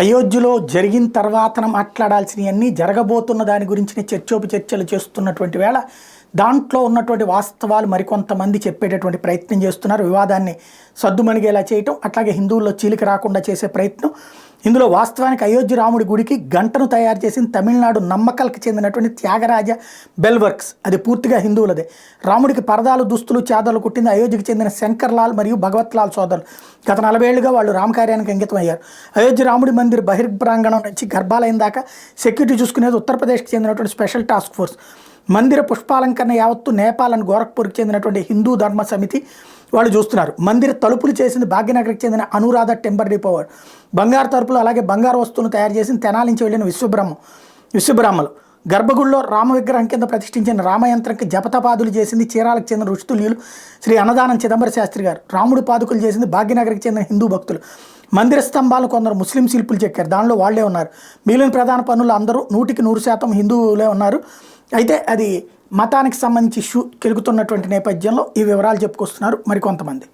అయోధ్యలో జరిగిన తర్వాత మాట్లాడాల్సినవన్నీ జరగబోతున్న దాని గురించి చర్చలు చేస్తున్నటువంటి వేళ దాంట్లో ఉన్నటువంటి వాస్తవాలు మరికొంతమంది చెప్పేటటువంటి ప్రయత్నం చేస్తున్నారు. వివాదాన్ని సద్దుమణిగేలా చేయటం, అట్లాగే హిందువుల్లో చీలిక రాకుండా చేసే ప్రయత్నం. ఇందులో వాస్తవానికి అయోధ్య రాముడి గుడికి గంటను తయారు చేసిన తమిళనాడు నమ్మకల్కి చెందినటువంటి త్యాగరాజ బెల్ వర్క్స్, అది పూర్తిగా హిందువులదే. రాముడికి పరదాలు, దుస్తులు, చాదలు కుట్టింది అయోధ్యకి చెందిన శంకర్లాల్ మరియు భగవత్లాల్ సోదరులు. గత 40 ఏళ్లుగా వాళ్ళు రామకార్యానికి అంకితమయ్యారు. అయోధ్య రాముడి మందిర్ బహిర్ప్రాంగణం నుంచి గర్భాలయం దాకా సెక్యూరిటీ చూసుకునేది ఉత్తరప్రదేశ్కి చెందినటువంటి స్పెషల్ టాస్క్ ఫోర్స్. మందిర పుష్పాలంకరణ యావత్తు నేపాల్ అండ్ గోరఖ్పూర్కి చెందినటువంటి హిందూ ధర్మ సమితి వాళ్ళు చూస్తున్నారు. మందిర తలుపులు చేసింది భాగ్యనగర్కి చెందిన అనురాధ టెంబర్ డిపో వాడు. బంగారు తలుపులు అలాగే బంగారు వస్తువులను తయారు చేసి తెనాలి నుంచి వెళ్ళిన విశ్వబ్రహ్మలు. గర్భగుడిలో రామ విగ్రహం కింద ప్రతిష్ఠించిన రామయంత్రంకి జపతపాదులు చేసింది చీరాలకు చెందిన ఋషితుల్యులు శ్రీ అన్నదానం చిదంబర శాస్త్రి గారు. రాముడి పాదుకలు చేసింది భాగ్యనగర్కి చెందిన హిందూ భక్తులు. మందిర స్తంభాలు కొందరు ముస్లిం శిల్పులు చెక్కారు, దానిలో వాళ్లే ఉన్నారు. మిగిలిన ప్రధాన పనులు అందరూ 100% హిందువులే ఉన్నారు. అయితే అది మతానికి సంబంధించి ఇష్యూ కెలుగుతున్నటువంటి నేపథ్యంలో ఈ వివరాలు చెప్పుకొస్తున్నారు మరికొంతమంది.